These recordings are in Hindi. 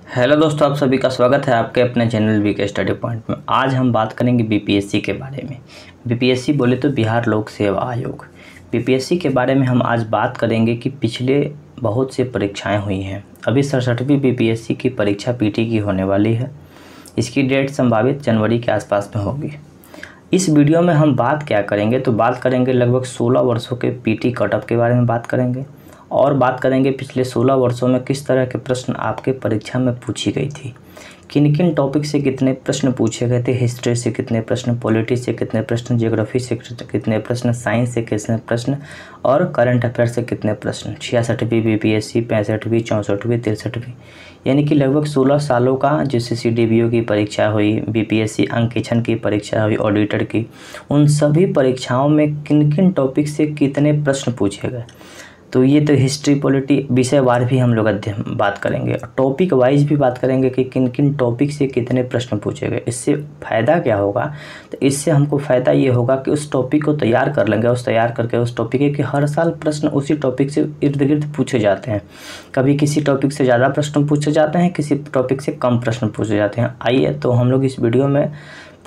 हेलो दोस्तों, आप सभी का स्वागत है आपके अपने चैनल वीके स्टडी पॉइंट में। आज हम बात करेंगे बीपीएससी के बारे में। बीपीएससी बोले तो बिहार लोक सेवा आयोग। बीपीएससी के बारे में हम आज बात करेंगे कि पिछले बहुत सी परीक्षाएं हुई हैं। अभी 67वीं बीपीएससी की परीक्षा पीटी की होने वाली है। इसकी डेट संभावित जनवरी के आसपास में होगी। इस वीडियो में हम बात क्या करेंगे, तो बात करेंगे लगभग 16 वर्षों के पीटी कटऑफ के बारे में बात करेंगे और बात करेंगे पिछले 16 वर्षों में किस तरह के प्रश्न आपके परीक्षा में पूछी गई थी, किन किन टॉपिक से कितने प्रश्न पूछे गए थे। हिस्ट्री से कितने प्रश्न, पॉलिटी से कितने प्रश्न, ज्योग्राफी से कितने प्रश्न, साइंस से कितने प्रश्न और करंट अफेयर से कितने प्रश्न। 66वीं बीपीएससी, 65वीं, 64वीं, 63वीं, यानी कि लगभग 16 सालों का जो CCDBO की परीक्षा हुई, बीपीएससी अंकेक्षण की परीक्षा हुई, ऑडिटर की, उन सभी परीक्षाओं में किन किन टॉपिक से कितने प्रश्न पूछे गए। तो ये तो हिस्ट्री, पॉलिटी विषयवार भी हम लोग बात करेंगे और टॉपिक वाइज भी बात करेंगे कि किन किन टॉपिक से कितने प्रश्न पूछे गए। इससे फ़ायदा क्या होगा, तो इससे हमको फ़ायदा ये होगा कि उस टॉपिक को तैयार कर लेंगे, तैयार करके उस टॉपिक के हर साल प्रश्न उसी टॉपिक से इर्द गिर्द पूछे जाते हैं। कभी किसी टॉपिक से ज़्यादा प्रश्न पूछे जाते हैं, किसी टॉपिक से कम प्रश्न पूछे जाते हैं। आइए तो हम लोग इस वीडियो में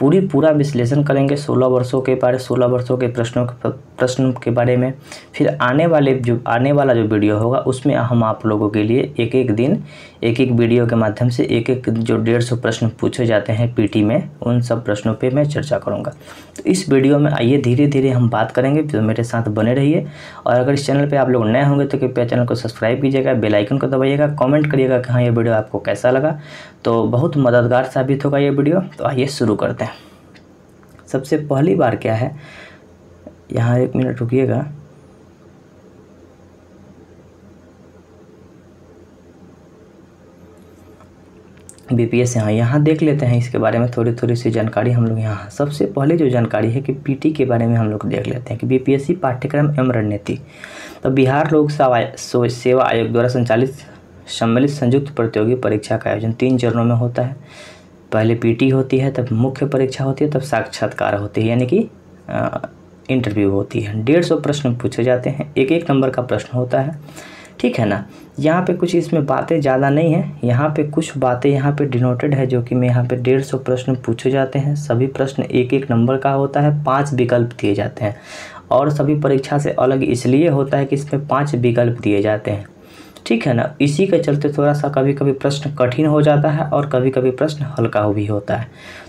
पूरा विश्लेषण करेंगे 16 वर्षों के बारे, 16 वर्षों के प्रश्न के बारे में। फिर आने वाला जो वीडियो होगा उसमें हम आप लोगों के लिए एक एक दिन एक वीडियो के माध्यम से एक जो 150 प्रश्न पूछे जाते हैं पीटी में, उन सब प्रश्नों पे मैं चर्चा करूंगा। तो इस वीडियो में आइए धीरे धीरे हम बात करेंगे, तो मेरे साथ बने रहिए। और अगर इस चैनल पर आप लोग नए होंगे तो कृपया चैनल को सब्सक्राइब कीजिएगा, बेल आइकन को दबाइएगा, कॉमेंट करिएगा कि हाँ ये वीडियो आपको कैसा लगा। तो बहुत मददगार साबित होगा ये वीडियो। तो आइए शुरू करते हैं। सबसे पहली बार क्या है, यहाँ 1 मिनट रुकिएगा। बीपीएस यहाँ देख लेते हैं, इसके बारे में थोड़ी सी जानकारी हम लोग यहाँ। सबसे पहले जो जानकारी है कि पीटी के बारे में हम लोग देख लेते हैं कि बीपीएससी पाठ्यक्रम एवं रणनीति। तो बिहार लोक सेवा आयोग द्वारा संचालित सम्मिलित संयुक्त प्रतियोगी परीक्षा का आयोजन 3 चरणों में होता है। पहले पीटी होती है, तब मुख्य परीक्षा होती है, तब साक्षात्कार होती है, यानी कि इंटरव्यू होती है। 150 प्रश्न पूछे जाते हैं, एक नंबर का प्रश्न होता है, ठीक है ना। यहाँ पे कुछ इसमें बातें ज़्यादा नहीं है, यहाँ पे कुछ बातें यहाँ पे डिनोटेड है, जो कि मैं यहाँ पे 150 प्रश्न पूछे जाते हैं। सभी प्रश्न एक नंबर का होता है, 5 विकल्प दिए जाते हैं और सभी परीक्षा से अलग इसलिए होता है कि इसमें 5 विकल्प दिए जाते हैं, ठीक है ना। इसी के चलते थोड़ा सा कभी कभी प्रश्न कठिन हो जाता है और कभी कभी प्रश्न हल्का भी होता है।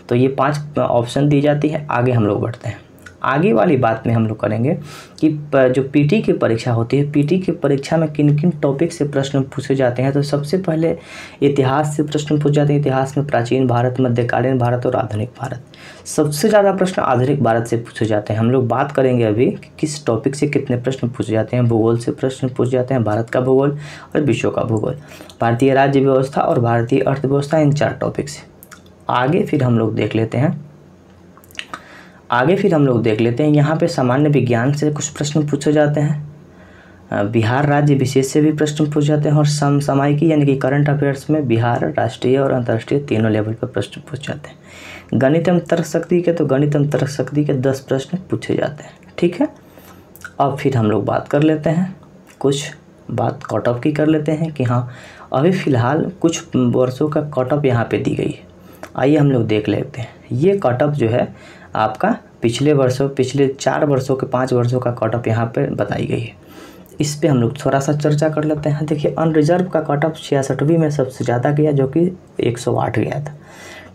तो ये 5 ऑप्शन दी जाती है। आगे हम लोग बढ़ते हैं। आगे वाली बात में हम लोग करेंगे कि जो पीटी की परीक्षा होती है, पीटी की परीक्षा में किन किन टॉपिक से प्रश्न पूछे जाते हैं। तो सबसे पहले इतिहास से प्रश्न पूछे जाते हैं। इतिहास में प्राचीन भारत, मध्यकालीन भारत और आधुनिक भारत। सबसे ज़्यादा प्रश्न आधुनिक भारत से पूछे जाते हैं। हम लोग बात करेंगे अभी कि किस टॉपिक से कितने प्रश्न पूछे जाते हैं। भूगोल से प्रश्न पूछे जाते हैं, भारत का भूगोल और विश्व का भूगोल, भारतीय राज्य व्यवस्था और भारतीय अर्थव्यवस्था, इन 4 टॉपिक से। आगे फिर हम लोग देख लेते हैं यहाँ पे सामान्य विज्ञान से कुछ प्रश्न पूछे जाते हैं। बिहार राज्य विशेष से भी प्रश्न पूछे जाते हैं और समसामयिकी यानी कि करंट अफेयर्स में बिहार, राष्ट्रीय और अंतर्राष्ट्रीय तीनों लेवल पर प्रश्न पूछे जाते हैं। गणित एवं तर्कशक्ति के 10 प्रश्न पूछे जाते हैं, ठीक है। अब फिर हम लोग बात कर लेते हैं, कुछ बात कट ऑफ की कर लेते हैं कि हाँ अभी फ़िलहाल कुछ वर्षों का कट ऑफ यहाँ पे दी गई है। आइए हम लोग देख लेते हैं। ये कट ऑफ जो है आपका पिछले 4 वर्षों के 5 वर्षों का कट ऑफ यहाँ पे बताई गई है। इस पे हम लोग थोड़ा सा चर्चा कर लेते हैं। देखिए अनरिजर्व का कट ऑफ 66वीं में सबसे ज़्यादा गया, जो कि 108 गया था,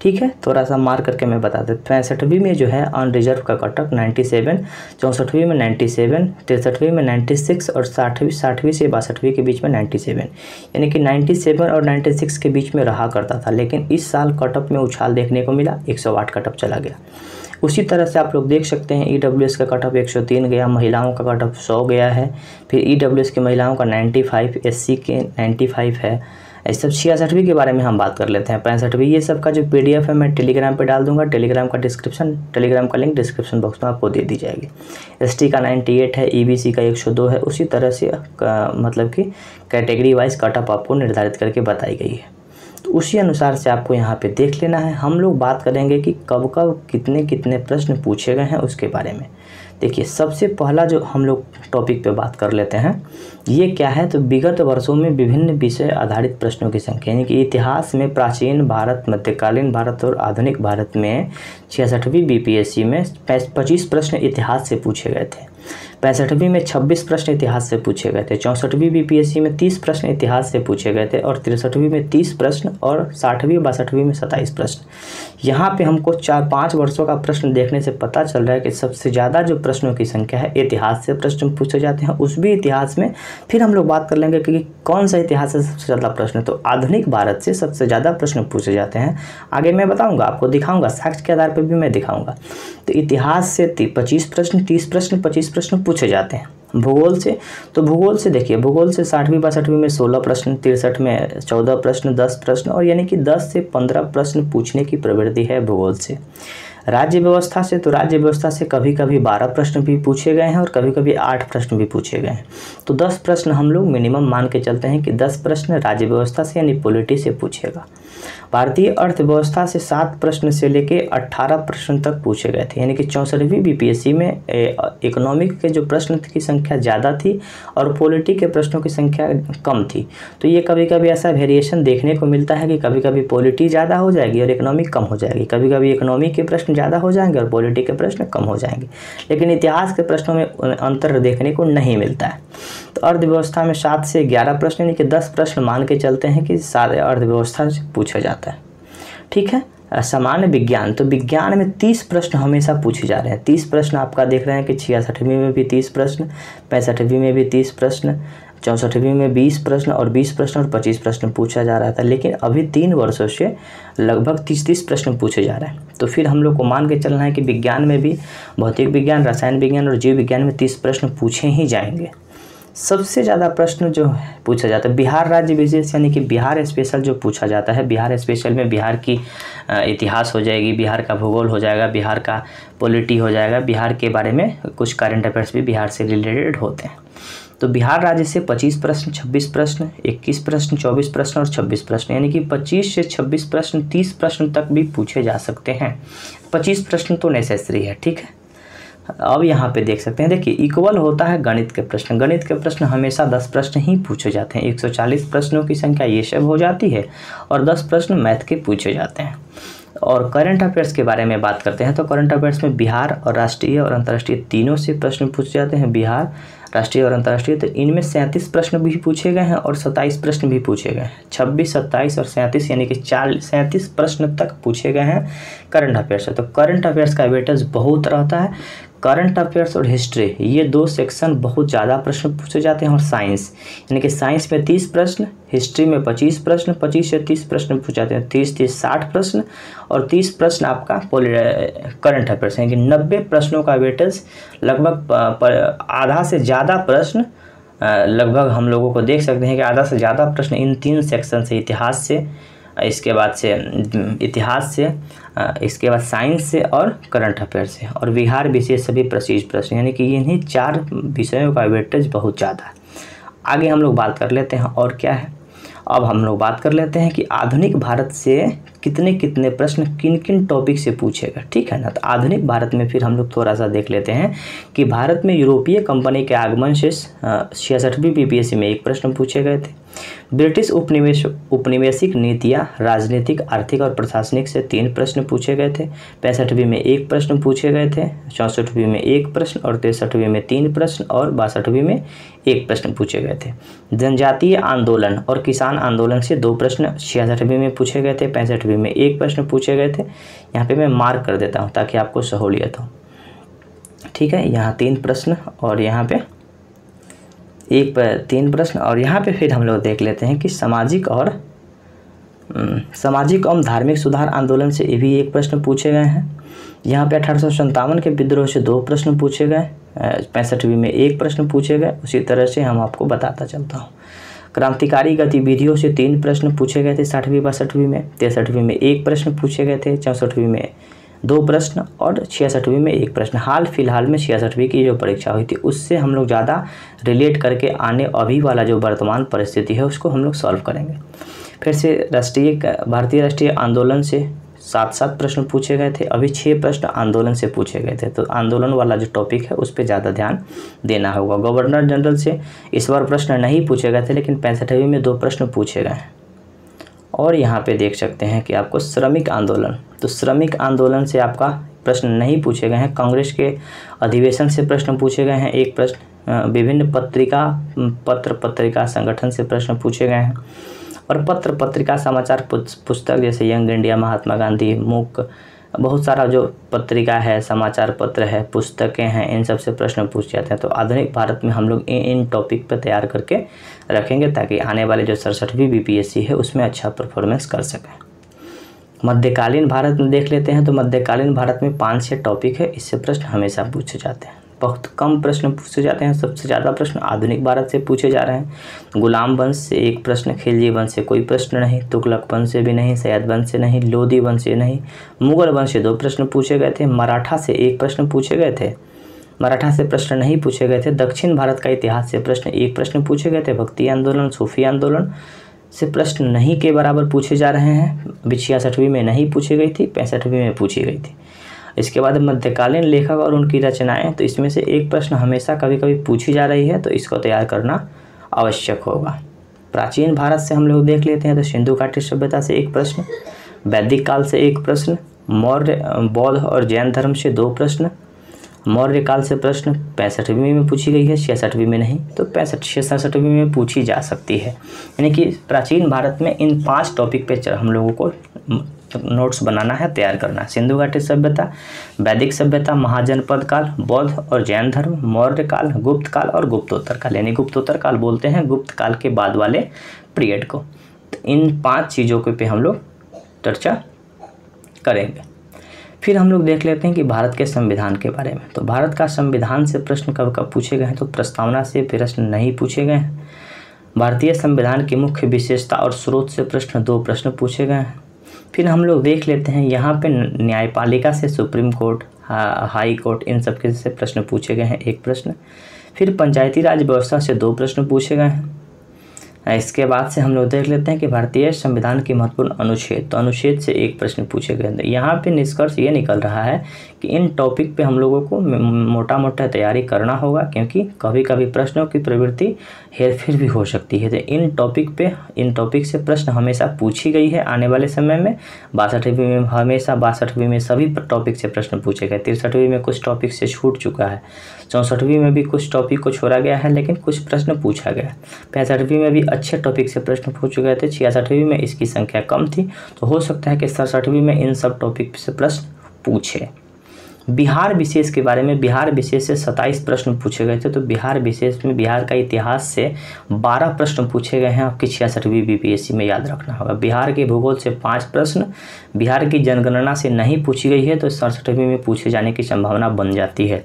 ठीक है। थोड़ा सा मार करके मैं बता देता। 65वीं में जो है अनरिजर्व का कट ऑफ 97, 64वीं में 97, 63वीं में 96 और 60वीं से 62वीं के बीच में 97, यानी कि 97 और 96 के बीच में रहा करता था। लेकिन इस साल कट ऑफ में उछाल देखने को मिला, 108 कट ऑफ चला गया। उसी तरह से आप लोग देख सकते हैं ईडब्ल्यूएस का कट ऑफ 103 गया, महिलाओं का कट ऑफ 100 गया है। फिर ईडब्ल्यूएस की महिलाओं का 95, एससी के 95 है। इस सब 66वीं के बारे में हम बात कर लेते हैं। 65वीं, ये सब का जो पीडीएफ है मैं टेलीग्राम पे डाल दूंगा। टेलीग्राम का लिंक डिस्क्रिप्शन बॉक्स में आपको दे दी जाएगी। एसटी का 98 है, ईबीसी का 102 है। उसी तरह से मतलब कि कैटेगरी वाइज कट ऑफ आपको निर्धारित करके बताई गई है। तो उसी अनुसार से आपको यहाँ पे देख लेना है। हम लोग बात करेंगे कि कब कितने प्रश्न पूछे गए हैं उसके बारे में। देखिए सबसे पहला जो हम लोग टॉपिक पे बात कर लेते हैं, ये क्या है, तो विगत वर्षों में विभिन्न विषय आधारित प्रश्नों की संख्या, यानी कि इतिहास में प्राचीन भारत, मध्यकालीन भारत और आधुनिक भारत में 66वीं बीपीएससी में 25 प्रश्न इतिहास से पूछे गए थे, 65वीं में 26 प्रश्न इतिहास से पूछे गए थे, 64वीं बीपीएससी में 30 प्रश्न इतिहास से पूछे गए थे और 63वीं में 30 प्रश्न और 60वीं 62वीं में 27 प्रश्न। यहाँ पे हमको 4-5 वर्षों का प्रश्न देखने से पता चल रहा है कि सबसे ज़्यादा जो प्रश्नों की संख्या है इतिहास से प्रश्न पूछे जाते हैं। उस भी इतिहास में फिर हम लोग बात कर लेंगे कि कौन सा इतिहास से सबसे ज़्यादा प्रश्न, तो आधुनिक भारत से सबसे ज़्यादा प्रश्न पूछे जाते हैं। आगे मैं बताऊँगा, आपको दिखाऊँगा, साक्ष्य के आधार पर भी मैं दिखाऊँगा। तो इतिहास से 25 प्रश्न, 30 प्रश्न, 25 प्रश्न पूछे जाते हैं। भूगोल से, तो भूगोल से देखिए, भूगोल से 60वीं 62वीं में 16 प्रश्न, 63 में 14 प्रश्न, 10 प्रश्न और यानी कि 10 से 15 प्रश्न पूछने की प्रवृत्ति है भूगोल से। राज्य व्यवस्था से, तो राज्य व्यवस्था से कभी कभी 12 प्रश्न भी पूछे गए हैं और कभी कभी 8 प्रश्न भी पूछे गए हैं। तो 10 प्रश्न हम लोग मिनिमम मान के चलते हैं कि 10 प्रश्न राज्य व्यवस्था से यानी पॉलिटी से पूछेगा। भारतीय अर्थव्यवस्था से 7 प्रश्न से लेके 18 प्रश्न तक पूछे गए थे, यानी कि 64वीं बीपीएससी में इकोनॉमिक के जो प्रश्न की संख्या ज़्यादा थी और पॉलिटी के प्रश्नों की संख्या कम थी। तो ये कभी कभी ऐसा वेरिएशन देखने को मिलता है कि कभी कभी पॉलिटी ज़्यादा हो जाएगी और इकोनॉमिक कम हो जाएगी, कभी कभी इकोनॉमिक के प्रश्न ज़्यादा हो जाएंगे और पॉलिटी के प्रश्न कम हो जाएंगे, लेकिन इतिहास के प्रश्नों में अंतर देखने को नहीं मिलता है। तो अर्थव्यवस्था में 7 से 11 प्रश्न, यानी कि 10 प्रश्न मान के चलते हैं कि सारे अर्थव्यवस्था से पूछा जाता है। ठीक है। सामान्य विज्ञान, तो विज्ञान में 30 प्रश्न हमेशा पूछे जा रहे हैं। 30 प्रश्न आपका देख रहे हैं कि 66वीं में भी 30 प्रश्न, 65वीं में भी 30 प्रश्न, 64वीं में 20 प्रश्न और 20 प्रश्न और 25 प्रश्न पूछा जा रहा था, लेकिन अभी 3 वर्षों से लगभग 30 प्रश्न पूछे जा रहे हैं। तो फिर हम लोग को मान के चलना है कि विज्ञान में भी, भौतिक विज्ञान, रसायन विज्ञान और जीव विज्ञान में 30 प्रश्न पूछे ही जाएंगे। सबसे ज़्यादा प्रश्न जो पूछा जाता है बिहार राज्य विशेष, यानी कि बिहार स्पेशल जो पूछा जाता है। बिहार स्पेशल में बिहार की इतिहास हो जाएगी, बिहार का भूगोल हो जाएगा, बिहार का पॉलिटी हो जाएगा, बिहार के बारे में कुछ करंट अफेयर्स भी बिहार से रिलेटेड होते हैं। तो बिहार राज्य से 25 प्रश्न, 26 प्रश्न, 21 प्रश्न, 24 प्रश्न और 26 प्रश्न, यानी कि 25 से 26 प्रश्न, 30 प्रश्न तक भी पूछे जा सकते हैं। 25 प्रश्न तो नेसेसरी है। ठीक है। अब यहाँ पे देख सकते हैं, देखिए इक्वल होता है गणित के प्रश्न। गणित के प्रश्न हमेशा 10 प्रश्न ही पूछे जाते हैं। 140 प्रश्नों की संख्या ये सब हो जाती है और 10 प्रश्न मैथ के पूछे जाते हैं। और करंट अफेयर्स के बारे में बात करते हैं, तो करंट अफेयर्स में बिहार और राष्ट्रीय और अंतर्राष्ट्रीय तीनों से प्रश्न पूछे जाते हैं। बिहार, राष्ट्रीय और अंतर्राष्ट्रीय, तो इनमें 37 प्रश्न भी पूछे गए हैं और 27 प्रश्न भी पूछे गए हैं। 26, 27 और 37 यानी कि 37 प्रश्न तक पूछे गए हैं करंट अफेयर्स से। तो करंट अफेयर्स का वेटेज बहुत रहता है। करंट अफेयर्स और हिस्ट्री, ये 2 सेक्शन बहुत ज़्यादा प्रश्न पूछे जाते हैं। और साइंस, यानी कि साइंस में 30 प्रश्न, हिस्ट्री में 25 प्रश्न, 25 से 30 प्रश्न पूछे जाते हैं। 30 60 प्रश्न और 30 प्रश्न आपका करंट अफेयर्स, यानी कि 90 प्रश्नों का वेटेज, लगभग आधा से ज़्यादा प्रश्न, लगभग हम लोगों को देख सकते हैं कि आधा से ज़्यादा प्रश्न इन 3 सेक्शन से, इतिहास से, इसके बाद से इतिहास से, इसके बाद साइंस से और करंट अफेयर्स से, और बिहार विशेष सभी प्रसिद्ध प्रश्न, यानी कि इन्हीं 4 विषयों का वेटेज बहुत ज़्यादा है। आगे हम लोग बात कर लेते हैं और क्या है, अब हम लोग बात कर लेते हैं कि आधुनिक भारत से कितने कितने प्रश्न किन किन टॉपिक से पूछेगा। ठीक है ना। तो आधुनिक भारत में फिर हम लोग थोड़ा सा देख लेते हैं कि भारत में यूरोपीय कंपनी के आगमन से 66वीं बीपीएससी में 1 प्रश्न पूछे गए थे। ब्रिटिश उपनिवेशिक नीतियाँ, राजनीतिक, आर्थिक और प्रशासनिक से 3 प्रश्न पूछे गए थे। 65वीं में 1 प्रश्न पूछे गए थे, 64वीं में 1 प्रश्न और 63वीं में 3 प्रश्न और 62वीं में 1 प्रश्न पूछे गए थे। जनजातीय आंदोलन और किसान आंदोलन से 2 प्रश्न 66वीं में पूछे गए थे, 65वीं में 1 प्रश्न पूछे गए थे। यहाँ पे मैं मार्क कर देता हूँ ताकि आपको सहूलियत हो। ठीक है। यहाँ 3 प्रश्न और यहाँ पे 3 प्रश्न, और यहाँ पे फिर हम लोग देख लेते हैं कि सामाजिक एवं धार्मिक सुधार आंदोलन से भी 1 प्रश्न पूछे गए हैं। यहाँ पे 1857 के विद्रोह से 2 प्रश्न पूछे गए, 65वीं में 1 प्रश्न पूछे गए। उसी तरह से हम आपको बताता चलता हूँ। क्रांतिकारी गतिविधियों से 3 प्रश्न पूछे गए थे 60वीं 62वीं में, 63वीं में 1 प्रश्न पूछे गए थे, 64वीं में 2 प्रश्न और 66वीं में 1 प्रश्न। हाल फिलहाल में 66वीं की जो परीक्षा हुई थी उससे हम लोग ज़्यादा रिलेट करके आने अभी वाला जो वर्तमान परिस्थिति है उसको हम लोग सॉल्व करेंगे। फिर से भारतीय राष्ट्रीय आंदोलन से 7 प्रश्न पूछे गए थे। अभी 6 प्रश्न आंदोलन से पूछे गए थे, तो आंदोलन वाला जो टॉपिक है उस पर ज़्यादा ध्यान देना होगा। गवर्नर जनरल से इस बार प्रश्न नहीं पूछे गए थे, लेकिन 65वीं में 2 प्रश्न पूछे गए हैं। और यहाँ पे देख सकते हैं कि आपको श्रमिक आंदोलन, तो श्रमिक आंदोलन से आपका प्रश्न नहीं पूछे गए हैं। कांग्रेस के अधिवेशन से प्रश्न पूछे गए हैं 1 प्रश्न। विभिन्न पत्रिका संगठन से प्रश्न पूछे गए हैं। और पत्रिका समाचार पुस्तक जैसे यंग इंडिया, महात्मा गांधी, मूक, बहुत सारा जो पत्रिका है, समाचार पत्र है, पुस्तकें हैं, इन सब से प्रश्न पूछ जाते हैं। तो आधुनिक भारत में हम लोग इन टॉपिक पर तैयार करके रखेंगे ताकि आने वाले जो 67वीं बीपीएससी है उसमें अच्छा परफॉर्मेंस कर सकें। मध्यकालीन भारत में देख लेते हैं, तो मध्यकालीन भारत में 5-6 टॉपिक है, इससे प्रश्न हमेशा पूछे जाते हैं। बहुत कम प्रश्न पूछे जाते हैं, सबसे ज़्यादा प्रश्न आधुनिक भारत से पूछे जा रहे हैं। गुलाम वंश से 1 प्रश्न, खिलजी वंश से कोई प्रश्न नहीं, तुगलक वंश से भी नहीं, सैयद वंश से नहीं, लोधी वंश से नहीं, मुगल वंश से 2 प्रश्न पूछे गए थे। मराठा से 1 प्रश्न पूछे गए थे, मराठा से प्रश्न नहीं पूछे गए थे। दक्षिण भारत का इतिहास से प्रश्न 1 प्रश्न पूछे गए थे। भक्ति आंदोलन, सूफी आंदोलन से प्रश्न नहीं के बराबर पूछे जा रहे हैं। अभी 66वीं में नहीं पूछी गई थी, 65वीं में पूछी गई थी। इसके बाद मध्यकालीन लेखक और उनकी रचनाएं, तो इसमें से 1 प्रश्न हमेशा कभी कभी पूछी जा रही है, तो इसको तैयार करना आवश्यक होगा। प्राचीन भारत से हम लोग देख लेते हैं, तो सिंधु घाटी सभ्यता से 1 प्रश्न, वैदिक काल से 1 प्रश्न, मौर्य, बौद्ध और जैन धर्म से 2 प्रश्न। मौर्य काल से प्रश्न 65वीं में पूछी गई है, 66वीं में नहीं, तो 66वीं में पूछी जा सकती है। यानी कि प्राचीन भारत में इन 5 टॉपिक पे हम लोगों को नोट्स बनाना है, तैयार करना है। सिंधु घाटी सभ्यता, वैदिक सभ्यता, महाजनपद काल, बौद्ध और जैन धर्म, मौर्य काल, गुप्त काल और गुप्तोत्तर काल, यानी गुप्तोत्तर काल बोलते हैं गुप्त काल के बाद वाले पीरियड को। तो इन 5 चीज़ों के पे हम लोग चर्चा करेंगे। फिर हम लोग देख लेते हैं कि भारत के संविधान के बारे में। तो भारत का संविधान से प्रश्न कब कब पूछे गए हैं, तो प्रस्तावना से प्रश्न नहीं पूछे गए हैं। भारतीय संविधान की मुख्य विशेषता और स्रोत से प्रश्न 2 प्रश्न पूछे गए हैं। फिर हम लोग देख लेते हैं यहाँ पे न्यायपालिका से सुप्रीम कोर्ट, हाई कोर्ट, इन सब के से प्रश्न पूछे गए हैं 1 प्रश्न। फिर पंचायती राज व्यवस्था से 2 प्रश्न पूछे गए हैं। इसके बाद से हम लोग देख लेते हैं कि भारतीय संविधान की महत्वपूर्ण अनुच्छेद, तो अनुच्छेद से 1 प्रश्न पूछे गए। यहाँ पे निष्कर्ष ये निकल रहा है कि इन टॉपिक पे हम लोगों को मोटा मोटा तैयारी करना होगा, क्योंकि कभी कभी प्रश्नों की प्रवृत्ति हेरफेर भी हो सकती है। तो इन टॉपिक से प्रश्न हमेशा पूछी गई है। आने वाले समय में 62वीं में हमेशा, 62वीं में सभी टॉपिक से प्रश्न पूछे गए। 63वीं में कुछ टॉपिक से छूट चुका है, 64वीं में भी कुछ टॉपिक को छोड़ा गया है, लेकिन कुछ प्रश्न पूछा गया। 65वीं में भी अच्छे टॉपिक से प्रश्न पूछे गए थे। 66वीं में इसकी संख्या कम थी, तो हो सकता है कि 67वीं में इन सब टॉपिक से प्रश्न पूछे। बिहार विशेष के बारे में, बिहार विशेष से 27 प्रश्न पूछे गए थे। तो बिहार विशेष में बिहार का इतिहास से 12 प्रश्न पूछे गए हैं। आपकी 66वीं बीपीएससी में याद रखना होगा। बिहार के भूगोल से 5 प्रश्न, बिहार की जनगणना से नहीं पूछी गई है, तो 67वीं में पूछे जाने की संभावना बन जाती है।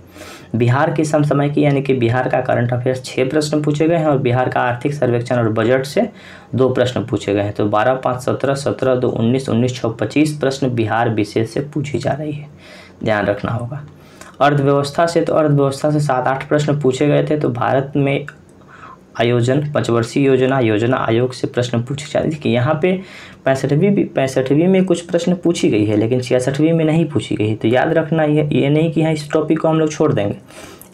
बिहार की समसामयिकी यानी कि बिहार का करंट अफेयर्स 6 प्रश्न पूछे गए हैं, और बिहार का आर्थिक सर्वेक्षण और बजट से 2 प्रश्न पूछे गए हैं। तो 12, 5, 17, 17, 2, 19, 19, 6, 25 प्रश्न बिहार विशेष से पूछी जा रही है, ध्यान रखना होगा। अर्थव्यवस्था से, तो अर्थव्यवस्था से 7-8 प्रश्न पूछे गए थे। तो भारत में आयोजन, पंचवर्षीय योजना आयोग से प्रश्न पूछे जाते थे कि यहाँ पे 65वीं में कुछ प्रश्न पूछी गई है, लेकिन 66वीं में नहीं पूछी गई है। तो याद रखना ये नहीं कि हाँ इस टॉपिक को हम लोग छोड़ देंगे।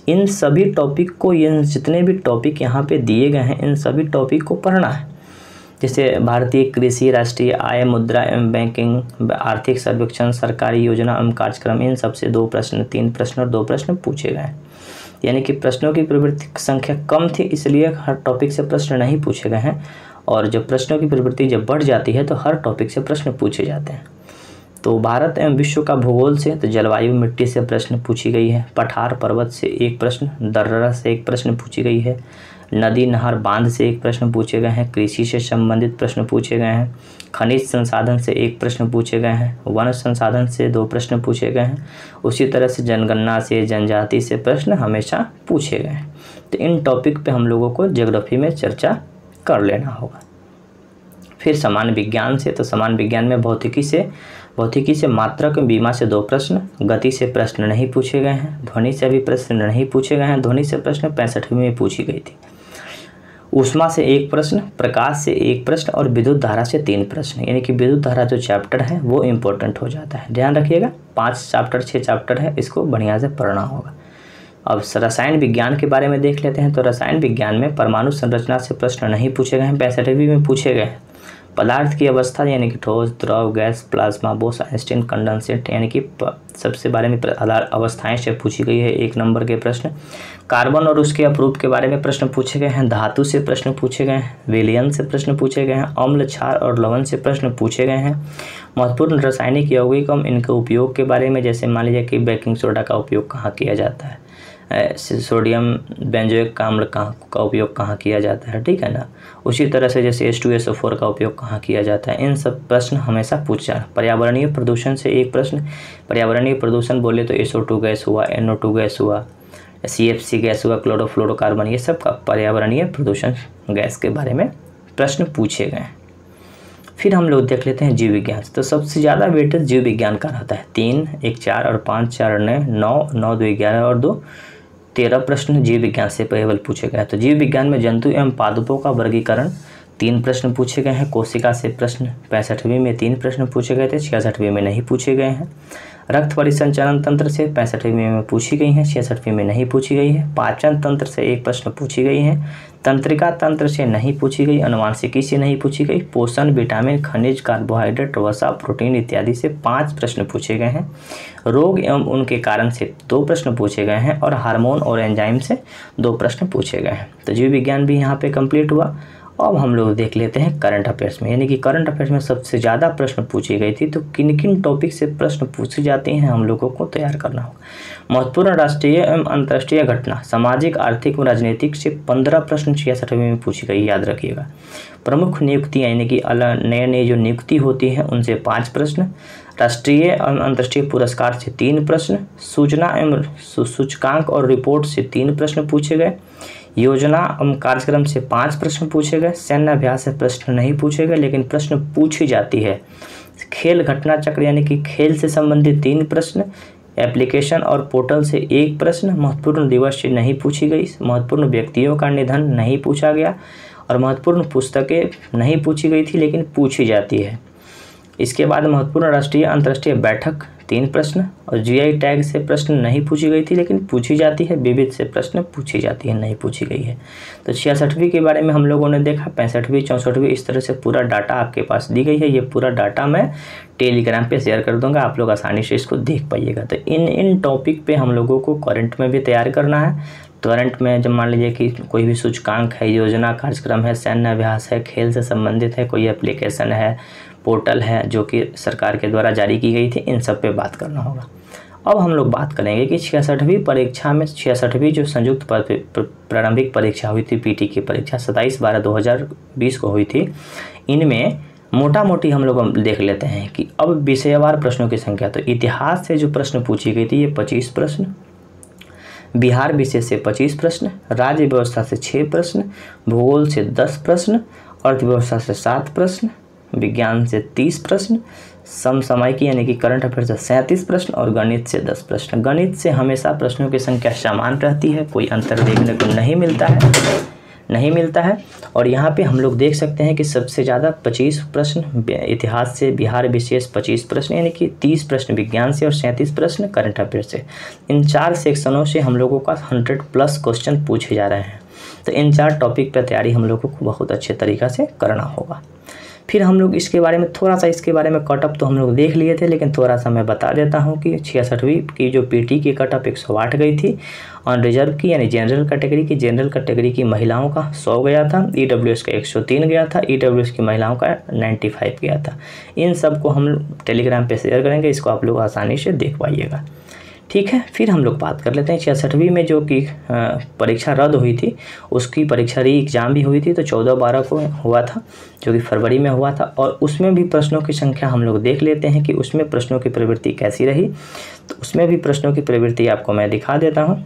इन सभी टॉपिक को, ये जितने भी टॉपिक यहाँ पे दिए गए हैं, इन सभी टॉपिक को पढ़ना है। जैसे भारतीय कृषि, राष्ट्रीय आय, मुद्रा एवं बैंकिंग, आर्थिक सर्वेक्षण, सरकारी योजना एवं कार्यक्रम, इन सब से 2 प्रश्न, 3 प्रश्न और 2 प्रश्न पूछे गए। यानी कि प्रश्नों की प्रवृत्ति संख्या कम थी, इसलिए हर टॉपिक से प्रश्न नहीं पूछे गए हैं। और जब प्रश्नों की प्रवृत्ति जब बढ़ जाती है, तो हर टॉपिक से प्रश्न पूछे जाते हैं। तो भारत एवं विश्व का भूगोल से, तो जलवायु, मिट्टी से प्रश्न पूछी गई है। पठार पर्वत से 1 प्रश्न, दर्रा से 1 प्रश्न पूछी गई है। नदी, नहर, बांध से 1 प्रश्न पूछे गए हैं। कृषि से संबंधित प्रश्न पूछे गए हैं। खनिज संसाधन से 1 प्रश्न पूछे गए हैं। वन संसाधन से 2 प्रश्न पूछे गए हैं। उसी तरह से जनगणना से, जनजाति से प्रश्न हमेशा पूछे गए हैं। तो इन टॉपिक पे हम लोगों को ज्योग्राफी में चर्चा कर लेना होगा। फिर समान विज्ञान से, तो समान विज्ञान में भौतिकी से मात्रक बीमा से 2 प्रश्न, गति से प्रश्न नहीं पूछे गए हैं। ध्वनि से भी प्रश्न नहीं पूछे गए हैं। ध्वनि से प्रश्न 65वीं में पूछी गई थी। ऊष्मा से 1 प्रश्न, प्रकाश से 1 प्रश्न और विद्युत धारा से 3 प्रश्न। यानी कि विद्युत धारा जो चैप्टर है वो इम्पोर्टेंट हो जाता है, ध्यान रखिएगा। 5 चैप्टर 6 चैप्टर है, इसको बढ़िया से पढ़ना होगा। अब रसायन विज्ञान के बारे में देख लेते हैं। तो रसायन विज्ञान में परमाणु संरचना से प्रश्न नहीं पूछे गए हैं, 65वीं में पूछे गए हैं। पदार्थ की अवस्था यानी कि ठोस, द्रव, gas, plasma, Bose, Einstein, condensate यानी कि सबसे बारे में अवस्थाएं से पूछी गई है 1 नंबर के प्रश्न। कार्बन और उसके अपरूप के बारे में प्रश्न पूछे गए हैं। धातु से प्रश्न पूछे गए हैं, विलयन से प्रश्न पूछे गए हैं, अम्ल, क्षार और लवण से प्रश्न पूछे गए हैं। महत्वपूर्ण रासायनिक यौगिक एवं इनके उपयोग के बारे में, जैसे मान लीजिए कि बेकिंग सोडा का उपयोग कहाँ किया जाता है, सोडियम बेंजोइक अम्ल का उपयोग कहाँ किया जाता है, ठीक है ना। उसी तरह से जैसे H2SO4 का उपयोग कहाँ किया जाता है, इन सब प्रश्न हमेशा पूछा। पर्यावरणीय प्रदूषण से 1 प्रश्न, पर्यावरणीय प्रदूषण बोले तो SO2 गैस हुआ, NO2 गैस हुआ, CFC गैस हुआ, क्लोरोफ्लोरोकार्बन, ये सब का पर्यावरणीय प्रदूषण गैस के बारे में प्रश्न पूछे गए। फिर हम लोग देख लेते हैं जीव विज्ञान। तो सबसे ज़्यादा वेटेज जीव विज्ञान का रहता है, 3, 1, 4 और 5, 4, 9, 9, 2, 11 और 2, 13 प्रश्न जीव विज्ञान से केवल पूछे गए। तो जीव विज्ञान में जंतु एवं पादपों का वर्गीकरण 3 प्रश्न पूछे गए हैं। कोशिका से प्रश्न 65वीं में 3 प्रश्न पूछे गए थे, 66वीं में नहीं पूछे गए हैं। रक्त परिसंचरण तंत्र से 65वीं में पूछी गई हैं, 66वीं में नहीं पूछी गई है। पाचन तंत्र से 1 प्रश्न पूछी गई है, तंत्रिका तंत्र से नहीं पूछी गई, अनुवांशिकी से नहीं पूछी गई। पोषण, विटामिन, खनिज, कार्बोहाइड्रेट, वसा, प्रोटीन इत्यादि से 5 प्रश्न पूछे गए हैं। रोग एवं उनके कारण से 2 प्रश्न पूछे गए हैं और हार्मोन और एंजाइम से 2 प्रश्न पूछे गए हैं। तो जीव विज्ञान भी यहाँ पे कंप्लीट हुआ। अब हम लोग देख लेते हैं करंट अफेयर्स में, यानी कि करंट अफेयर्स में सबसे ज़्यादा प्रश्न पूछी गई थी। तो किन किन टॉपिक से प्रश्न पूछे जाते हैं हम लोगों को तैयार करना होगा। महत्वपूर्ण राष्ट्रीय एवं अंतर्राष्ट्रीय घटना, सामाजिक, आर्थिक व राजनीतिक से 15 प्रश्न 66वीं में पूछी गई, याद रखिएगा। प्रमुख नियुक्तियाँ यानी कि नए नए जो नियुक्ति होती हैं उनसे 5 प्रश्न। राष्ट्रीय एवं अंतर्राष्ट्रीय पुरस्कार से 3 प्रश्न। सूचना एवं सूचकांक और रिपोर्ट से 3 प्रश्न पूछे गए। योजना एवं कार्यक्रम से 5 प्रश्न पूछे गए। सैन्य अभ्यास से प्रश्न नहीं पूछे गए लेकिन प्रश्न पूछी जाती है। खेल घटना चक्र यानी कि खेल से संबंधित 3 प्रश्न। एप्लीकेशन और पोर्टल से 1 प्रश्न। महत्वपूर्ण दिवस से नहीं पूछी गई। महत्वपूर्ण व्यक्तियों का निधन नहीं पूछा गया और महत्वपूर्ण पुस्तकें नहीं पूछी गई थी लेकिन पूछी जाती है। इसके बाद महत्वपूर्ण राष्ट्रीय अंतर्राष्ट्रीय बैठक 3 प्रश्न और GI टैग से प्रश्न नहीं पूछी गई थी लेकिन पूछी जाती है। विविध से प्रश्न पूछी जाती है, नहीं पूछी गई है। तो 66वीं के बारे में हम लोगों ने देखा, 65वीं 64वीं इस तरह से पूरा डाटा आपके पास दी गई है। ये पूरा डाटा मैं टेलीग्राम पे शेयर कर दूंगा, आप लोग आसानी से इसको देख पाइएगा। तो इन टॉपिक पे हम लोगों को करंट में भी तैयार करना है। करंट में जब मान लीजिए कि कोई भी सूचकांक है, योजना कार्यक्रम है, सैन्य अभ्यास है, खेल से संबंधित है, कोई एप्लीकेशन है, पोर्टल है जो कि सरकार के द्वारा जारी की गई थी, इन सब पे बात करना होगा। अब हम लोग बात करेंगे कि 66वीं परीक्षा में 66वीं जो संयुक्त प्रारंभिक परीक्षा हुई थी, PT की परीक्षा 27/12/2020 को हुई थी। इनमें मोटा मोटी हम लोग देख लेते हैं कि अब विषयवार प्रश्नों की संख्या। तो इतिहास से जो प्रश्न पूछी गई थी ये 25 प्रश्न, बिहार विषय से 25 प्रश्न, राज्य व्यवस्था से 6 प्रश्न, भूगोल से 10 प्रश्न, अर्थव्यवस्था से 7 प्रश्न, विज्ञान से 30 प्रश्न, समसामयिकी यानी कि करंट अफेयर से 37 प्रश्न और गणित से 10 प्रश्न। गणित से हमेशा प्रश्नों की संख्या समान रहती है, कोई अंतर देखने को नहीं मिलता है। और यहाँ पे हम लोग देख सकते हैं कि सबसे ज़्यादा 25 प्रश्न इतिहास से, बिहार विशेष 25 प्रश्न यानी कि 30 प्रश्न विज्ञान से और 37 प्रश्न करंट अफेयर से। इन 4 सेक्शनों से हम लोगों का 100+ क्वेश्चन पूछे जा रहे हैं। तो इन 4 टॉपिक पर तैयारी हम लोगों को बहुत अच्छे तरीक़ा से करना होगा। फिर हम लोग इसके बारे में थोड़ा सा, इसके बारे में कटअप तो हम लोग देख लिए थे लेकिन थोड़ा सा मैं बता देता हूँ कि 66वीं की जो PT की कटअप 108 गई थी और रिजर्व की यानी जनरल कैटेगरी की महिलाओं का 100 गया था, EWS का 103 गया था, EWS की महिलाओं का 95 गया था। इन सब को हम टेलीग्राम पे शेयर करेंगे, इसको आप लोग आसानी से देख पाइएगा, ठीक है। फिर हम लोग बात कर लेते हैं 66वीं में जो कि परीक्षा रद्द हुई थी, उसकी परीक्षा एग्ज़ाम भी हुई थी। तो 14/12 को हुआ था, जो कि फरवरी में हुआ था। और उसमें भी प्रश्नों की संख्या हम लोग देख लेते हैं कि उसमें प्रश्नों की प्रवृत्ति कैसी रही। तो उसमें भी प्रश्नों की प्रवृत्ति आपको मैं दिखा देता हूँ।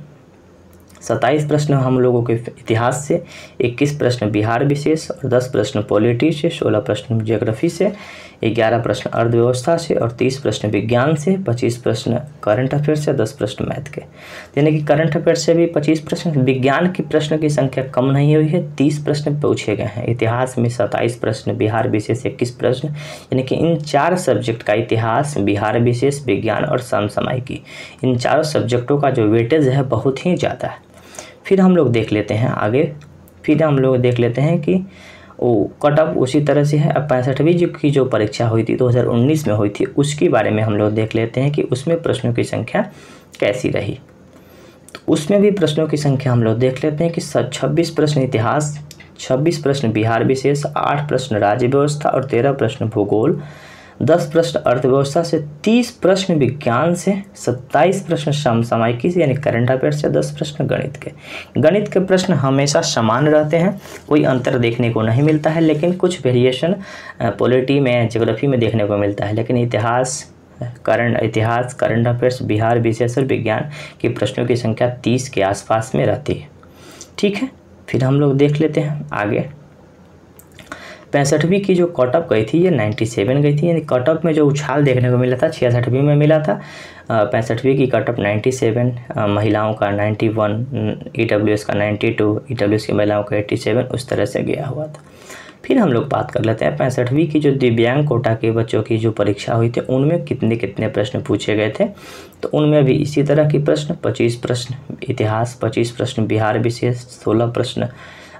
27 प्रश्न हम लोगों के इतिहास से, 21 प्रश्न बिहार विशेष और 10 प्रश्न पॉलिटी से, 16 प्रश्न ज्योग्राफी से, 11 प्रश्न अर्थव्यवस्था से और 30 प्रश्न विज्ञान से, 25 प्रश्न करंट अफेयर से, 10 प्रश्न मैथ के। यानी कि करंट अफेयर से भी 25 प्रश्न, विज्ञान की प्रश्न की संख्या कम नहीं हुई है, 30 प्रश्न पूछे गए हैं। इतिहास में 27 प्रश्न, बिहार विशेष 21 प्रश्न, यानी कि इन 4 सब्जेक्ट का, इतिहास, बिहार विशेष, विज्ञान और समसामयिकी, इन चारों सब्जेक्टों का जो वेटेज है बहुत ही ज़्यादा है। फिर हम लोग देख लेते हैं आगे, फिर हम लोग देख लेते हैं कि वो कट ऑफ उसी तरह से है। अब 65वीं की जो परीक्षा हुई थी 2019 में हुई थी, उसके बारे में हम लोग देख लेते हैं कि उसमें प्रश्नों की संख्या कैसी रही। तो उसमें भी प्रश्नों की संख्या हम लोग देख लेते हैं कि 26 प्रश्न इतिहास, 26 प्रश्न बिहार विशेष, 8 प्रश्न राज्य व्यवस्था और 13 प्रश्न भूगोल, 10 प्रश्न अर्थव्यवस्था से, 30 प्रश्न विज्ञान से, 27 प्रश्न समसामयिकी से यानी करंट अफेयर से, 10 प्रश्न गणित के। गणित के प्रश्न हमेशा समान रहते हैं, कोई अंतर देखने को नहीं मिलता है, लेकिन कुछ वेरिएशन पॉलिटी में, ज्योग्राफी में देखने को मिलता है। लेकिन इतिहास, करंट अफेयर्स, बिहार विशेष और विज्ञान के प्रश्नों की संख्या 30 के आसपास में रहती है। ठीक है, फिर हम लोग देख लेते हैं आगे। 65वीं की जो कट ऑफ गई थी ये 97 गई थी, यानी कट ऑफ में जो उछाल देखने को मिला था 66वीं में मिला था। 65वीं की कट ऑफ 97, महिलाओं का 91, EWS का 92, EWS की महिलाओं का 87, उस तरह से गया हुआ था। फिर हम लोग बात कर लेते हैं 65वीं की जो दिव्यांग कोटा के बच्चों की जो परीक्षा हुई थी उनमें कितने कितने प्रश्न पूछे गए थे। तो उनमें भी इसी तरह के प्रश्न, 25 प्रश्न इतिहास, 25 प्रश्न बिहार विशेष, 16 प्रश्न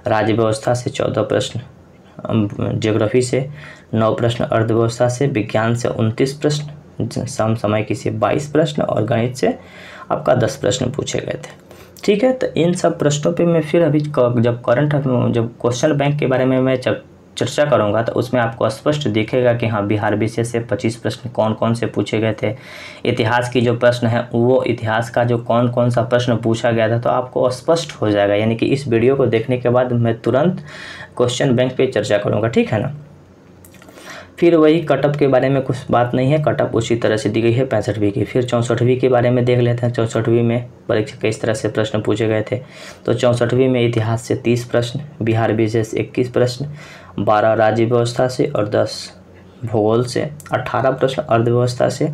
राज्य व्यवस्था से, 14 प्रश्न ज्योग्राफी से, 9 प्रश्न अर्थव्यवस्था से, विज्ञान से 29 प्रश्न, समसामयिकी से 22 प्रश्न और गणित से आपका 10 प्रश्न पूछे गए थे। ठीक है, तो इन सब प्रश्नों पे मैं फिर अभी जब क्वेश्चन बैंक के बारे में मैं चर्चा करूंगा तो उसमें आपको स्पष्ट दिखेगा कि हाँ बिहार विशेष से 25 प्रश्न कौन कौन से पूछे गए थे। इतिहास की जो प्रश्न है वो इतिहास का जो कौन कौन सा प्रश्न पूछा गया था तो आपको स्पष्ट हो जाएगा। यानी कि इस वीडियो को देखने के बाद मैं तुरंत क्वेश्चन बैंक पे चर्चा करूँगा, ठीक है ना। फिर वही कटअप के बारे में कुछ बात नहीं है, कटअप उसी तरह से दी गई है 65वीं की। फिर 64वीं के बारे में देख लेते हैं। 64वीं में परीक्षा किस तरह से प्रश्न पूछे गए थे। तो 64वीं में इतिहास से 30 प्रश्न, बिहार विशेष 21 प्रश्न, 12 राज्य व्यवस्था से और 10 भूगोल से, 18 प्रश्न अर्थव्यवस्था से,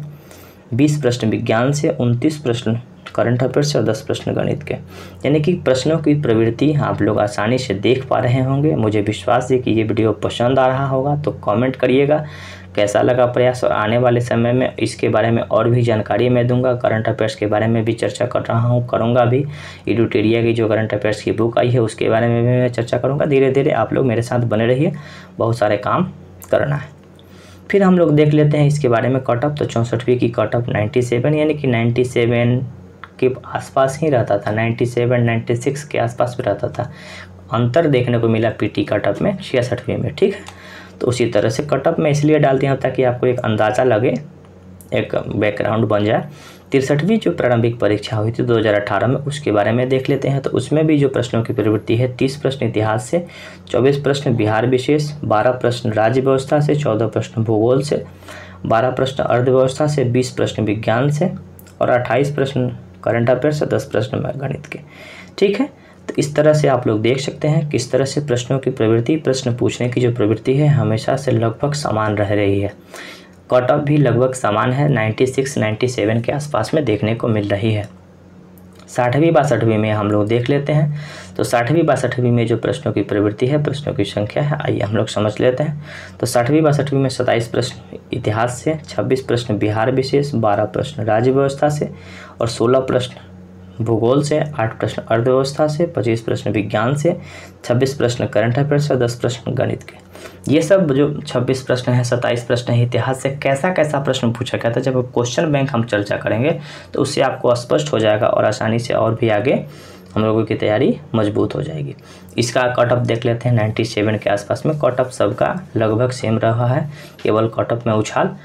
20 प्रश्न विज्ञान से, 29 प्रश्न करंट अफेयर से और 10 प्रश्न गणित के। यानी कि प्रश्नों की प्रवृत्ति आप लोग आसानी से देख पा रहे होंगे। मुझे विश्वास है कि ये वीडियो पसंद आ रहा होगा, तो कमेंट करिएगा कैसा लगा प्रयास। और आने वाले समय में इसके बारे में और भी जानकारी मैं दूंगा। करंट अफेयर्स के बारे में भी चर्चा कर रहा हूँ, करूँगा भी। एडुटेरिया की जो करंट अफेयर्स की बुक आई है उसके बारे में भी मैं चर्चा करूँगा। धीरे धीरे आप लोग मेरे साथ बने रहिए, बहुत सारे काम करना है। फिर हम लोग देख लेते हैं इसके बारे में कटअप। तो 64वीं की कटअप 97 यानी कि 97 के आसपास ही रहता था, 97 96 के आसपास भी रहता था। अंतर देखने को मिला पीटी कटअप में 66वीं में, ठीक है। तो उसी तरह से कटअप में इसलिए डाल दिया ताकि आपको एक अंदाज़ा लगे, एक बैकग्राउंड बन जाए। 63वीं जो प्रारंभिक परीक्षा हुई थी 2018 में, उसके बारे में देख लेते हैं। तो उसमें भी जो प्रश्नों की प्रवृत्ति है 30 प्रश्न इतिहास से, 24 प्रश्न बिहार विशेष, 12 प्रश्न राज्य व्यवस्था से, 14 प्रश्न भूगोल से, 12 प्रश्न अर्थव्यवस्था से, 20 प्रश्न विज्ञान से और 28 प्रश्न करंट अफेयर से, 10 प्रश्न गणित के, ठीक है। तो इस तरह से आप लोग देख सकते हैं किस तरह से प्रश्नों की प्रवृत्ति, प्रश्न पूछने की जो प्रवृत्ति है हमेशा से लगभग समान रह रही है। कट ऑफ भी लगभग समान है, 96 97 के आसपास में देखने को मिल रही है। 60वीं 62वीं में हम लोग देख लेते हैं। तो 60वीं 62वीं में जो प्रश्नों की प्रवृत्ति है, प्रश्नों की संख्या है, आइए हम लोग समझ लेते हैं। तो 60वीं 62वीं में 27 प्रश्न इतिहास से, 26 प्रश्न बिहार विशेष, 12 प्रश्न राज्य व्यवस्था से और 16 प्रश्न भूगोल से, 8 प्रश्न अर्थव्यवस्था से, 25 प्रश्न विज्ञान से, 26 प्रश्न करंट अफेयर से, 10 प्रश्न गणित के। ये सब जो 26 प्रश्न है, 27 प्रश्न है इतिहास से, कैसा कैसा प्रश्न पूछा गया था, जब क्वेश्चन बैंक हम चर्चा करेंगे तो उससे आपको स्पष्ट हो जाएगा और आसानी से और भी आगे हम लोगों की तैयारी मजबूत हो जाएगी। इसका कट ऑफ देख लेते हैं। 97 के आसपास में कट ऑफ सबका लगभग सेम रहा है, केवल कट ऑफ में उछाल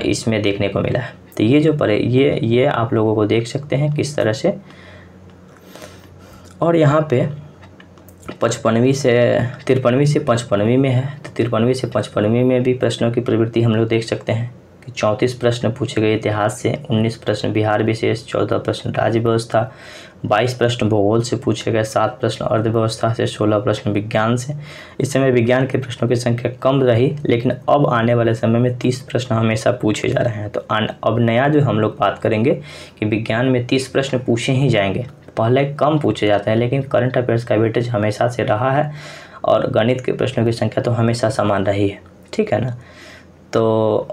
इसमें देखने को मिला है। तो ये जो ये आप लोगों को देख सकते हैं किस तरह से। और यहाँ पे 53वीं से 53वीं से 55वीं में है। तो 53वीं से 55वीं में भी प्रश्नों की प्रवृत्ति हम लोग देख सकते हैं कि 34 प्रश्न पूछे गए इतिहास से, 19 प्रश्न बिहार विशेष, 14 प्रश्न राज्य व्यवस्था, 22 प्रश्न भूगोल से पूछे गए, 7 प्रश्न अर्थव्यवस्था से, 16 प्रश्न विज्ञान से। इस समय विज्ञान के प्रश्नों की संख्या कम रही, लेकिन अब आने वाले समय में 30 प्रश्न हमेशा पूछे जा रहे हैं। तो अब नया जो हम लोग बात करेंगे कि विज्ञान में 30 प्रश्न पूछे ही जाएंगे। पहले कम पूछे जाते हैं, लेकिन करंट अफेयर्स का वेटेज हमेशा से रहा है और गणित के प्रश्नों की संख्या तो हमेशा समान रही है, ठीक है ना। तो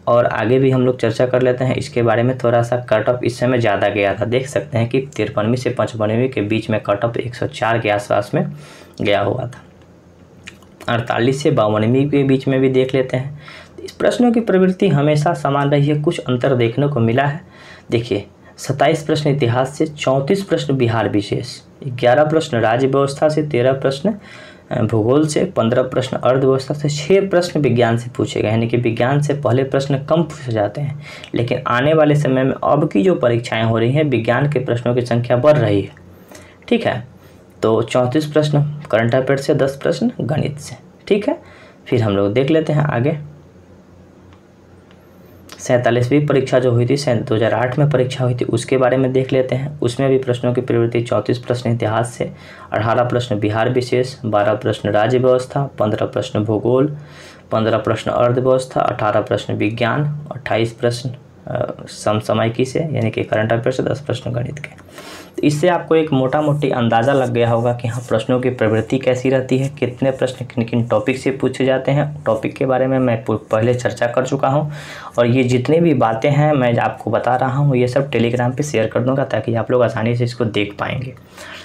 और आगे भी हम लोग चर्चा कर लेते हैं इसके बारे में। थोड़ा सा कट ऑफ इस समय ज़्यादा गया था, देख सकते हैं कि 53वीं से 55वीं के बीच में कट ऑफ 104 के आसपास में गया हुआ था। 48 से 52वीं के बीच में भी देख लेते हैं। इस प्रश्नों की प्रवृत्ति हमेशा समान रही है, कुछ अंतर देखने को मिला है। देखिए 27 प्रश्न इतिहास से, 34 प्रश्न बिहार विशेष, 11 प्रश्न राज्य व्यवस्था से, 13 प्रश्न भूगोल से, 15 प्रश्न अर्थव्यवस्था से, 6 प्रश्न विज्ञान से पूछे गए। यानी कि विज्ञान से पहले प्रश्न कम पूछे जाते हैं, लेकिन आने वाले समय में अब की जो परीक्षाएं हो रही हैं विज्ञान के प्रश्नों की संख्या बढ़ रही है, ठीक है। तो 34 प्रश्न करंट अफेयर से, 10 प्रश्न गणित से, ठीक है। फिर हम लोग देख लेते हैं आगे। 47वीं परीक्षा जो हुई थी 2008 में परीक्षा हुई थी, उसके बारे में देख लेते हैं। उसमें भी प्रश्नों की प्रवृत्ति 34 प्रश्न इतिहास से, 18 प्रश्न बिहार विशेष, 12 प्रश्न राज्य व्यवस्था, 15 प्रश्न भूगोल, 15 प्रश्न अर्थव्यवस्था, 18 प्रश्न विज्ञान, 28 प्रश्न समसामयिकी से यानी कि करंट अफेयर से, 10 प्रश्न गणित के। तो इससे आपको एक मोटा मोटी अंदाज़ा लग गया होगा कि हाँ प्रश्नों की प्रवृत्ति कैसी रहती है, कितने प्रश्न किन किन टॉपिक से पूछे जाते हैं। टॉपिक के बारे में मैं पहले चर्चा कर चुका हूँ और ये जितनी भी बातें हैं मैं आपको बता रहा हूँ ये सब टेलीग्राम पे शेयर कर दूँगा ताकि आप लोग आसानी से इसको देख पाएंगे।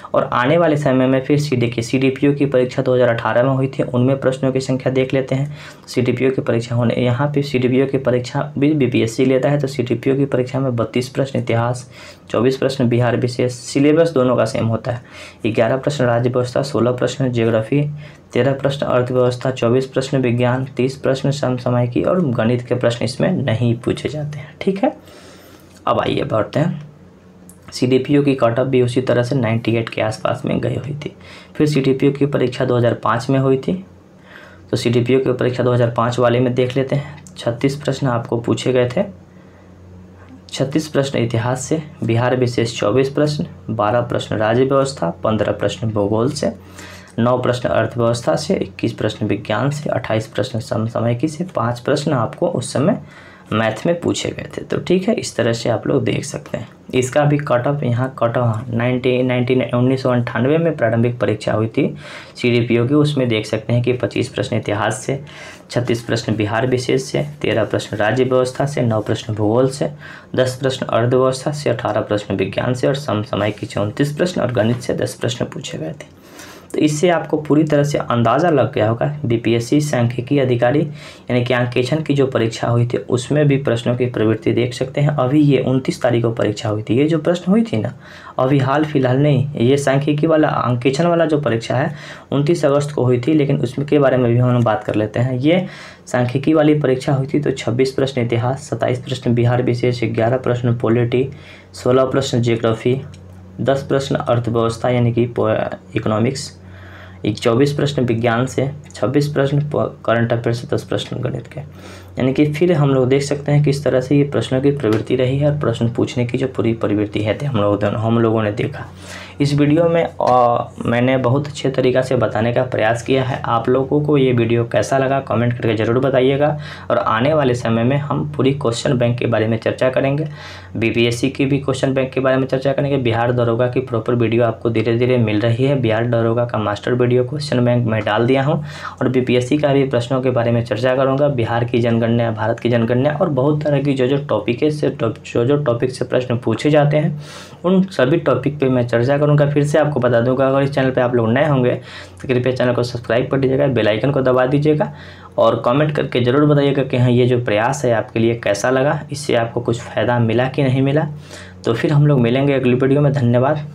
और आने वाले समय में फिर CDPO की परीक्षा 2018 में हुई थी, उनमें प्रश्नों की संख्या देख लेते हैं। CDPO की परीक्षा होने यहाँ पे CDPO की परीक्षा भी BPSC लेता है, तो CDPO की परीक्षा में 32 प्रश्न इतिहास, 24 प्रश्न बिहार विशेष, सिलेबस दोनों का सेम होता है। 11 प्रश्न राज्य व्यवस्था, 16 प्रश्न ज्योग्राफी, 13 प्रश्न अर्थव्यवस्था, 24 प्रश्न विज्ञान, 30 प्रश्न समसामयिकी और गणित के प्रश्न इसमें नहीं पूछे जाते हैं, ठीक है। अब आइए बढ़ते हैं। CDPO की कट ऑफ भी उसी तरह से 98 के आसपास में गई हुई थी। फिर CDPO की परीक्षा 2005 में हुई थी, तो CDPO की परीक्षा 2005 वाले में देख लेते हैं। 36 प्रश्न आपको पूछे गए थे, 36 प्रश्न इतिहास से, बिहार विशेष 24 प्रश्न, 12 प्रश्न राज्य व्यवस्था, 15 प्रश्न भूगोल से, 9 प्रश्न अर्थव्यवस्था से, 21 प्रश्न विज्ञान से, 28 प्रश्न समसामयिकी से, 5 प्रश्न आपको उस समय मैथ में पूछे गए थे। तो ठीक है, इस तरह से आप लोग देख सकते हैं। इसका भी कट ऑफ यहाँ कट ऑफ 1998 में प्रारंभिक परीक्षा हुई थी CDPO की, उसमें देख सकते हैं कि 25 प्रश्न इतिहास से, 36 प्रश्न बिहार विशेष से, 13 प्रश्न राज्य व्यवस्था से, 9 प्रश्न भूगोल से, 10 प्रश्न अर्थव्यवस्था से, 18 प्रश्न विज्ञान से और समसामयिकी 34 प्रश्न और गणित से 10 प्रश्न पूछे गए थे। तो इससे आपको पूरी तरह से अंदाज़ा लग गया होगा BPSC सांख्यिकी अधिकारी यानी कि अंकेक्षण की जो परीक्षा हुई थी उसमें भी प्रश्नों की प्रवृत्ति देख सकते हैं। अभी ये 29 तारीख को परीक्षा हुई थी, ये जो प्रश्न हुई थी ना अभी हाल फिलहाल नहीं, ये सांख्यिकी वाला अंकेक्षण वाला जो परीक्षा है 29 अगस्त को हुई थी, लेकिन उसमें के बारे में भी हम बात कर लेते हैं। ये सांख्यिकी वाली परीक्षा हुई थी तो 26 प्रश्न इतिहास, 27 प्रश्न बिहार विशेष, 11 प्रश्न पॉलिटी, 16 प्रश्न जियोग्राफी, 10 प्रश्न अर्थव्यवस्था यानी कि इकोनॉमिक्स, 24 प्रश्न विज्ञान से, 26 प्रश्न करंट अफेयर से, 10 प्रश्न गणित के। यानी कि फिर हम लोग देख सकते हैं किस तरह से ये प्रश्नों की प्रवृत्ति रही है और प्रश्न पूछने की जो पूरी प्रवृत्ति है हम लोगों ने देखा। इस वीडियो में मैंने बहुत अच्छे तरीक़ा से बताने का प्रयास किया है। आप लोगों को ये वीडियो कैसा लगा कमेंट करके ज़रूर बताइएगा। और आने वाले समय में हम पूरी क्वेश्चन बैंक के बारे में चर्चा करेंगे, BPSC की भी क्वेश्चन बैंक के बारे में चर्चा करेंगे। बिहार दरोगा की प्रॉपर वीडियो आपको धीरे धीरे मिल रही है, बिहार दरोगा का मास्टर वीडियो क्वेश्चन बैंक मैं डाल दिया हूँ और BPSC का भी प्रश्नों के बारे में चर्चा करूँगा, बिहार की जनगणना, भारत की जनगणना और बहुत तरह की जो टॉपिक से प्रश्न पूछे जाते हैं उन सभी टॉपिक पे मैं चर्चा करूंगा। फिर से आपको बता दूंगा, अगर इस चैनल पे आप लोग नए होंगे तो कृपया चैनल को सब्सक्राइब कर दीजिएगा, बेल आइकन को दबा दीजिएगा और कमेंट करके ज़रूर बताइएगा कि हाँ ये जो प्रयास है आपके लिए कैसा लगा, इससे आपको कुछ फ़ायदा मिला कि नहीं मिला। तो फिर हम लोग मिलेंगे अगली वीडियो में। धन्यवाद।